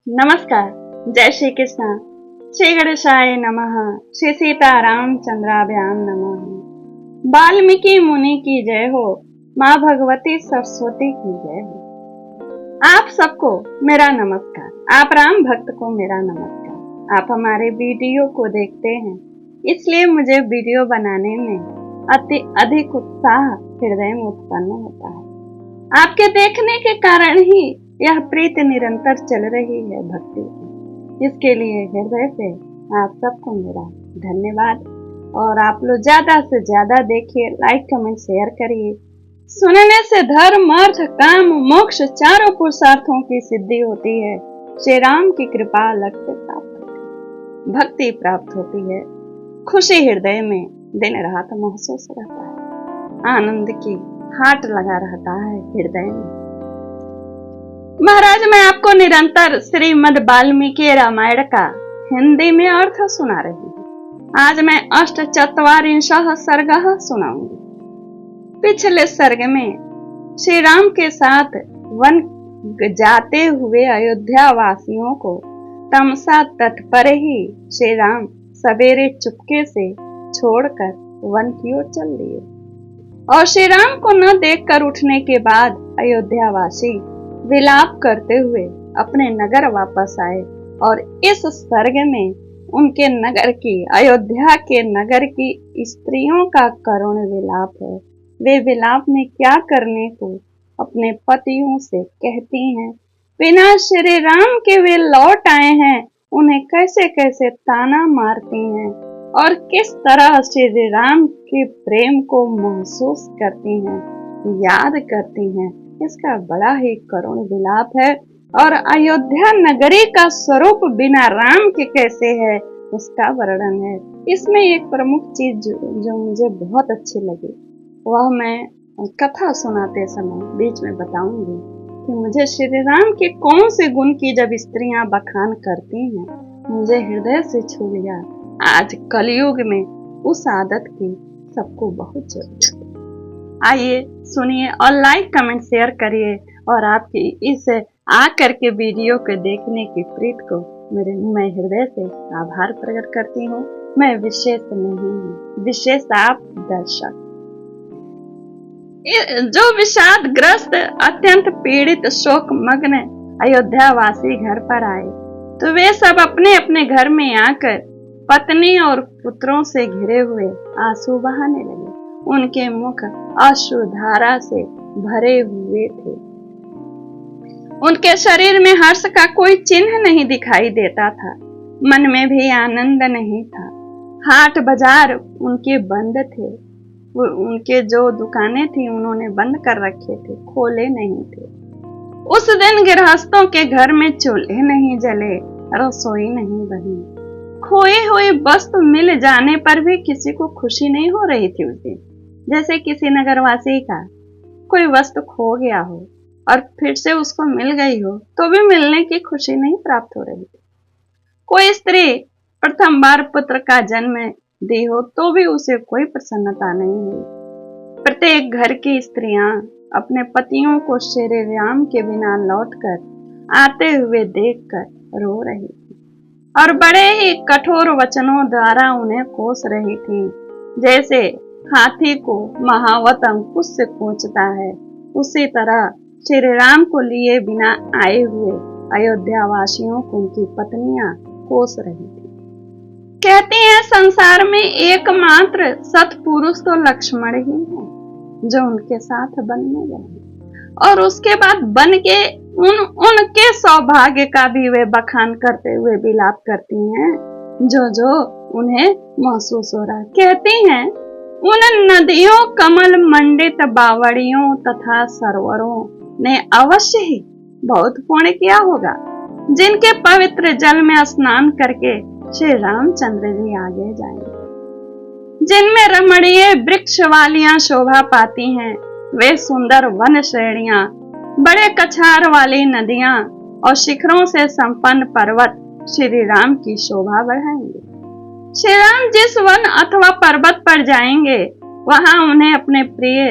नमस्कार। जय श्री कृष्ण। श्री गणेशाय नमः। श्री सीताराम चंद्राभ्याम नमः। वाल्मीकि मुनि की जय हो। माँ भगवती सरस्वती की जय हो। आप सबको मेरा नमस्कार। आप राम भक्त को मेरा नमस्कार। आप हमारे वीडियो को देखते हैं, इसलिए मुझे वीडियो बनाने में अति अधिक उत्साह हृदय में उत्पन्न होता है। आपके देखने के कारण ही यह प्रीति निरंतर चल रही है भक्ति की। इसके लिए हृदय से आप सबको मेरा धन्यवाद। और आप लोग ज्यादा से ज्यादा देखिए, लाइक कमेंट शेयर करिए। सुनने से धर्म अर्थ काम मोक्ष चारों पुरुषार्थों की सिद्धि होती है। श्री राम की कृपा अलग से प्राप्त होती है, भक्ति प्राप्त होती है, खुशी हृदय में दिन रात महसूस रहता है, आनंद की हाट लगा रहता है हृदय में। महाराज, मैं आपको निरंतर श्रीमद् वाल्मीकि रामायण का हिंदी में अर्थ सुना रही हूँ। आज मैं अष्टचत्वारिंशः सर्गः सुनाऊंगी। पिछले सर्ग में श्री राम के साथ वन जाते हुए अयोध्या वासियों को तमसा तट पर ही श्री राम सवेरे चुपके से छोड़कर वन की ओर चल दिए। और श्री राम को न देखकर उठने के बाद अयोध्या वासी विलाप करते हुए अपने नगर वापस आए। और इस सर्ग में उनके नगर की, अयोध्या के नगर की स्त्रियों का करुण विलाप है। वे विलाप में क्या करने को अपने पतियों से कहती हैं। बिना श्री राम के वे लौट आए हैं, उन्हें कैसे कैसे ताना मारती हैं और किस तरह श्री राम के प्रेम को महसूस करती हैं, याद करती हैं। इसका बड़ा ही करुण विलाप है। और अयोध्या नगरी का स्वरूप बिना राम के कैसे है, उसका वर्णन है। इसमें एक प्रमुख चीज जो मुझे बहुत अच्छी लगी, वह मैं कथा सुनाते समय बीच में बताऊंगी कि मुझे श्री राम के कौन से गुण की जब स्त्रियां बखान करती हैं, मुझे हृदय से छू लिया। आज कलयुग में उस आदत की सबको बहुत जरूरत है। आइए सुनिए और लाइक कमेंट शेयर करिए। और आपकी इस आकर के वीडियो को देखने की प्रीत को मैं हृदय से आभार प्रकट करती हूँ। मैं विशेष नहीं हूँ, विशेष आप दर्शक। जो विषाद ग्रस्त अत्यंत पीड़ित शोक मग्न अयोध्या वासी घर पर आए, तो वे सब अपने अपने घर में आकर पत्नी और पुत्रों से घिरे हुए आंसू बहाने लगे। उनके मुख अश्रुधारा से भरे हुए थे। उनके शरीर में हर्ष का कोई चिन्ह नहीं दिखाई देता था। मन में भी आनंद नहीं था। हाट बाजार उनके बंद थे। उनके जो दुकानें थी उन्होंने बंद कर रखे थे, खोले नहीं थे। उस दिन गृहस्थों के घर में चूल्हे नहीं जले, रसोई नहीं बनी। खोई हुई वस्तु मिल जाने पर भी किसी को खुशी नहीं हो रही थी उस दिन। जैसे किसी नगरवासी का कोई वस्तु खो गया हो और फिर से उसको मिल गई हो, तो भी मिलने की खुशी नहीं प्राप्त हो रही थी। कोई स्त्री प्रथम बार पुत्र का जन्म दी हो, तो भी उसे कोई प्रसन्नता नहीं हुई। प्रत्येक घर की स्त्रियां अपने पतियों को श्री राम के बिना लौटकर आते हुए देखकर रो रही थी और बड़े ही कठोर वचनों द्वारा उन्हें कोस रही थी। जैसे हाथी को महावत अंकुश से कोचता है, उसी तरह श्री राम को लिए बिना आए हुए अयोध्या वासियों को उनकी पत्नियां कोस रही थी। कहती हैं संसार में एकमात्र सत्पुरुष तो लक्ष्मण ही है, जो उनके साथ बनने गए। और उसके बाद बन के उनके सौभाग्य का भी वे बखान करते हुए विलाप करती हैं, जो उन्हें महसूस हो रहा है। कहती हैं, उन नदियों, कमल मंडित बावड़ियों तथा सरोवरों ने अवश्य ही बहुत पुण्य किया होगा, जिनके पवित्र जल में स्नान करके श्री रामचंद्र जी आगे जाएंगे। जिनमें रमणीय वृक्ष वालियां शोभा पाती हैं, वे सुंदर वन श्रेणियां, बड़े कछार वाली नदियां और शिखरों से संपन्न पर्वत श्री राम की शोभा बढ़ाएंगे। श्री राम जिस वन अथवा पर्वत पर जाएंगे, वहां उन्हें अपने प्रिय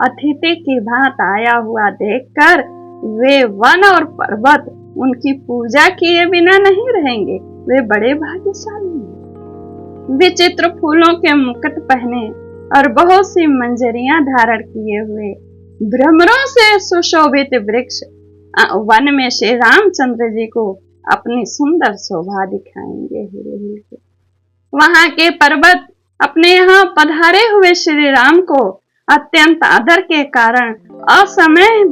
अतिथि की भांति आया हुआ देखकर वे वन और पर्वत उनकी पूजा किए बिना नहीं रहेंगे, वे बड़े भाग्यशाली हैं। विचित्र फूलों के मुकुट पहने और बहुत सी मंजरियां धारण किए हुए भ्रमरों से सुशोभित वृक्ष वन में श्री रामचंद्र जी को अपनी सुंदर शोभा दिखाएंगे। वहां के पर्वत अपने यहाँ पधारे हुए श्री राम को अत्यंत आदर के कारण असमय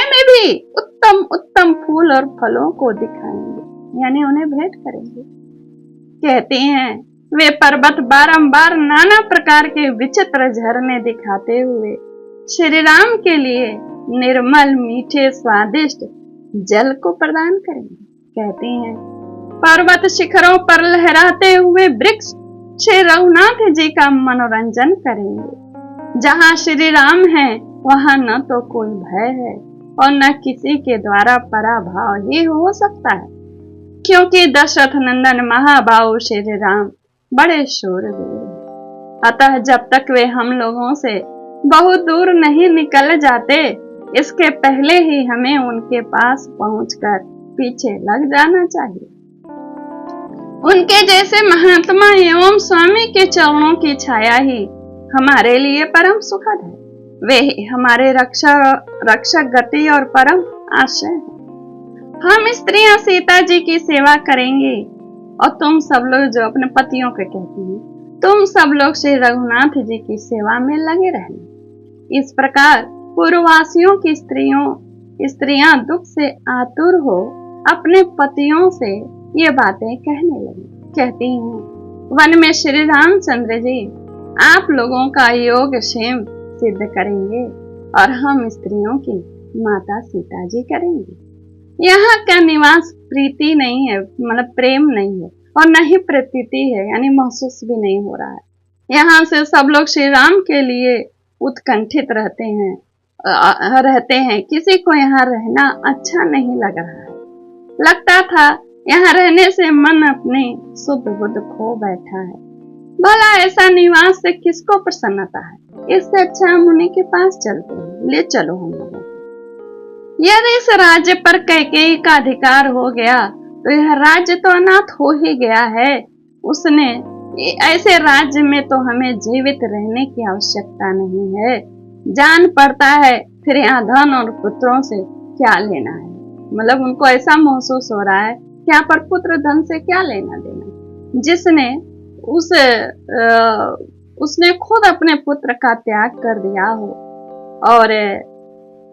में भी उत्तम उत्तम फूल और फलों को दिखाएंगे, यानी उन्हें भेंट करेंगे। कहते हैं वे पर्वत बारंबार नाना प्रकार के विचित्र झरने दिखाते हुए श्री राम के लिए निर्मल मीठे स्वादिष्ट जल को प्रदान करेंगे। कहते हैं पर्वत शिखरों पर लहराते हुए वृक्ष श्री रघुनाथ जी का मनोरंजन करेंगे। जहां श्री राम है वहां न तो कोई भय है और न किसी के द्वारा पराभव ही हो सकता है, क्योंकि दशरथ नंदन महाबाहु श्री राम बड़े शूरवीर हैं। अतः जब तक वे हम लोगों से बहुत दूर नहीं निकल जाते, इसके पहले ही हमें उनके पास पहुंचकर पीछे लग जाना चाहिए। उनके जैसे महात्मा एवं स्वामी के चरणों की छाया ही हमारे लिए परम सुखद है। वे हमारे रक्षक गति और परम आश्रय है। हम स्त्रियां सीता जी की सेवा करेंगे और तुम सब लोग जो अपने पतियों को कहती हैं, तुम सब लोग श्री रघुनाथ जी की सेवा में लगे रहना। इस प्रकार पूर्ववासियों की स्त्रियां दुख से आतुर हो अपने पतियों से ये बातें कहने लगी। कहती हैं वन में श्री रामचंद्र जी आप लोगों का योग क्षेम सिद्ध करेंगे और हम स्त्रियों की माता सीता जी करेंगे। यहाँ का निवास प्रीति नहीं है, मतलब प्रेम नहीं है, और न ही प्रतीति है, यानी महसूस भी नहीं हो रहा है। यहाँ से सब लोग श्री राम के लिए उत्कंठित रहते हैं। किसी को यहाँ रहना अच्छा नहीं लग रहा है। लगता था यहाँ रहने से मन अपने शुद्ध बुद्ध खो बैठा है। भला ऐसा निवास से किसको प्रसन्नता है? इससे अच्छा हम उन्हीं के पास चलते हैं। ले चलो हम लोगों को। यदि इस राज्य पर कैकेयी का अधिकार हो गया तो यह राज्य तो अनाथ हो ही गया है। उसने ऐसे राज्य में तो हमें जीवित रहने की आवश्यकता नहीं है। जान पड़ता है फिर यहाँ धन और पुत्रों से क्या लेना है। मतलब उनको ऐसा महसूस हो रहा है कि यहाँ पर पुत्र धन से क्या लेना देना। जिसने उसने खुद अपने पुत्र का त्याग कर दिया हो और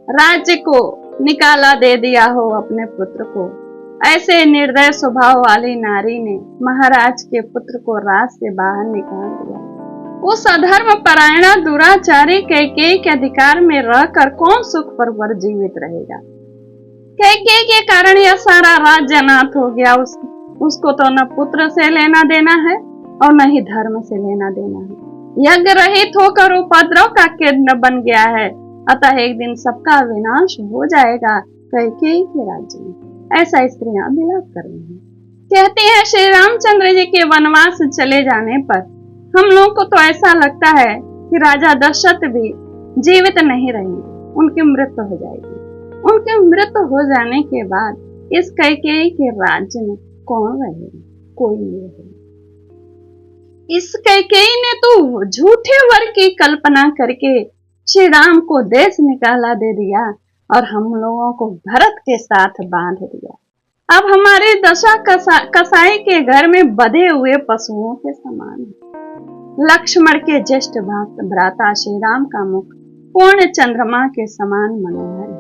राज्य को निकाला दे दिया हो अपने पुत्र को, ऐसे निर्दय स्वभाव वाली नारी ने महाराज के पुत्र को राज से बाहर निकाल दिया। उस अधर्म परायणा दुराचारी कैकेयी के अधिकार में रहकर कौन सुख पर जीवित रहेगा? कैकेयी के कारण यह सारा राज्य अनाथ हो गया। उसको तो न पुत्र से लेना देना है और न ही धर्म से लेना देना है। यज्ञ रहित होकर उपद्रव का केंद्र बन गया है। अतः एक दिन सबका विनाश हो जाएगा कैकेयी के राज्य में। ऐसा स्त्रियां विलाप कर रही हैं। कहती हैं श्री रामचंद्र जी के वनवास चले जाने पर हम लोगों को तो ऐसा लगता है कि राजा दशरथ भी जीवित नहीं रहेंगे, उनकी मृत्यु हो जाएगी। उनके मृत्यु हो जाने के बाद इस कैकेयी के राज्य में कौन रहेगा? कोई नहीं रहेगा। इस कैकेयी ने तो झूठे वर की कल्पना करके श्री राम को देश निकाला दे दिया और हम लोगों को भरत के साथ बांध दिया। अब हमारी दशा कसाई के घर में बंधे हुए पशुओं के समान है। लक्ष्मण के ज्येष्ठ भ्राता श्री राम का मुख पूर्ण चंद्रमा के समान मनोहर है।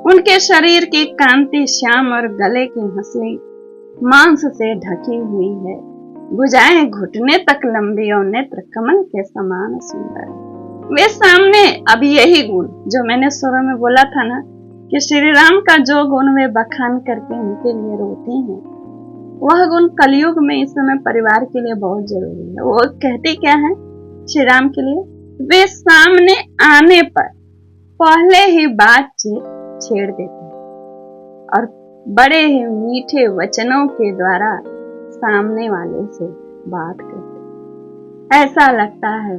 उनके शरीर की कांति श्याम और गले की हंसली मांस से ढकी हुई है। भुजाएं घुटने तक लंबी और नेत्र कमल के समान सुंदर है। वे सामने अब यही गुण जो मैंने शुरू में बोला था ना कि श्री राम का जो गुण वे बखान करके उनके लिए रोती हैं, वह गुण कलयुग में इस समय परिवार के लिए बहुत जरूरी है। वो कहते क्या है श्री राम के लिए? वे सामने आने पर पहले ही बातचीत छेड़ देते हैं और बड़े ही मीठे वचनों के द्वारा सामने वाले से बात करते। ऐसा लगता है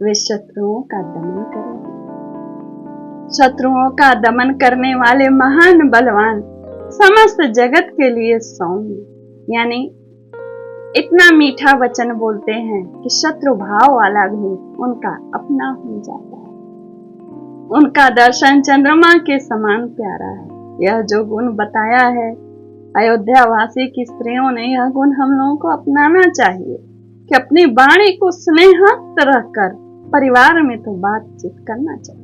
वे शत्रुओं का दमन करेंगे। शत्रुओं का दमन करने वाले महान बलवान समस्त जगत के लिए सौम्य, यानी इतना मीठा वचन बोलते हैं कि शत्रु भाव वाला भी उनका अपना हो जाता है। उनका दर्शन चंद्रमा के समान प्यारा है। यह जो गुण बताया है अयोध्या वासी की स्त्रियों ने, यह गुण हम लोगों को अपनाना चाहिए कि अपनी वाणी को स्नेहयुक्त रखकर परिवार में तो बातचीत करना चाहिए।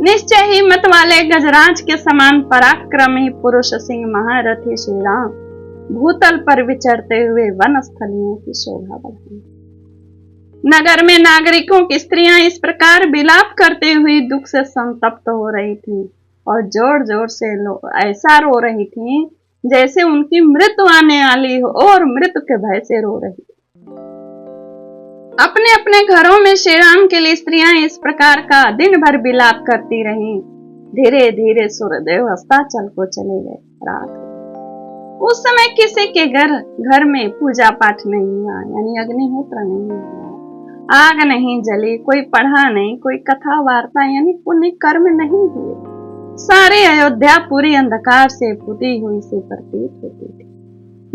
निश्चय ही मत वाले गजराज के समान पराक्रमी पुरुष सिंह महारथी श्री राम भूतल पर विचरते हुए वन स्थलियों की शोभा बढ़ाई। नगर में नागरिकों की स्त्रियां इस प्रकार विलाप करते हुए दुख से संतप्त हो रही थीं और जोर जोर से ऐसा रो रही थीं जैसे उनकी मृत्यु आने वाली हो और मृत्यु के भय से रो रही। अपने अपने घरों में श्री राम के लिए स्त्रियां इस प्रकार का दिन भर विलाप करती रहीं। धीरे धीरे सूर्यदेव अस्ताचल को चले गए। रात उस समय किसी के घर में पूजा पाठ नहीं हुआ, यानी अग्निहोत्र नहीं हुआ, आग नहीं जली, कोई पढ़ा नहीं, कोई कथा वार्ता यानी पुण्य कर्म नहीं हुए। सारी अयोध्या पूरी अंधकार से पुती हुई से प्रतीत होती थी।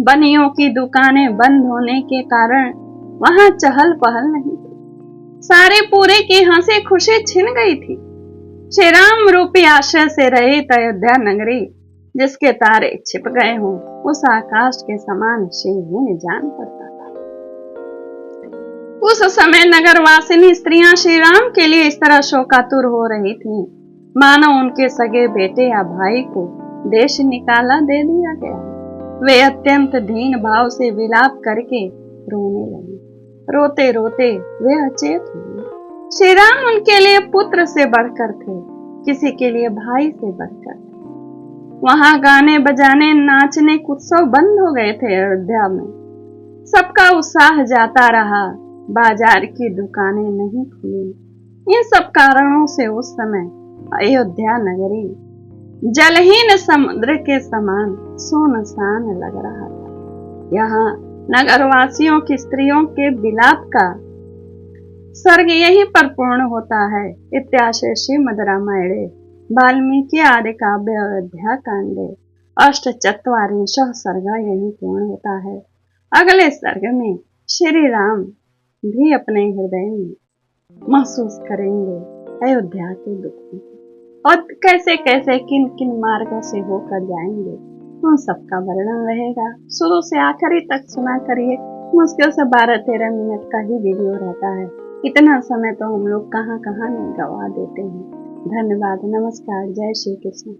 बनियों की दुकानें बंद होने के कारण वहां चहल पहल नहीं थी। सारे पूरे की हंसी खुशी छिन गई थी। श्री राम रूपी आश्रय से रहित अयोध्या नगरी जिसके तारे छिप गए हों, उस आकाश के समान क्षीण जान पड़ता था। उस समय नगरवासिनी स्त्रियां श्री राम के लिए इस तरह शोकातुर हो रही थीं, मानो उनके सगे बेटे या भाई को देश निकाला दे दिया गया। वे अत्यंत दीन भाव से विलाप करके रोने लगी। रोते रोते वे अचेत हुए। श्री राम उनके लिए पुत्र से बढ़कर थे, किसी के लिए भाई से बढ़कर। वहां गाने बजाने नाचने उत्सव बंद हो गए थे। अयोध्या में सबका उत्साह जाता रहा। बाजार की दुकानें नहीं खुली। इन सब कारणों से उस समय अयोध्या नगरी जलहीन समुद्र के समान सुनसान लग रहा था। यहाँ नगरवासियों की स्त्रियों के विलाप का सर्ग यहीं पर पूर्ण होता है। इत्याशय श्रीमद् रामायणे वाल्मीकि आदि काव्य अयोध्या कांडे अष्टचत्वारिंशः सर्ग यहीं पूर्ण होता है। अगले सर्ग में श्री राम भी अपने हृदय में महसूस करेंगे अयोध्या के दुख और कैसे कैसे किन किन मार्गों से होकर जाएंगे, उन सबका वर्णन रहेगा। शुरू से आखिरी तक सुना करिए। मुश्किल से 12-13 मिनट का ही वीडियो रहता है। इतना समय तो हम लोग कहाँ कहाँ नहीं गवा देते हैं। धन्यवाद। नमस्कार। जय श्री कृष्ण।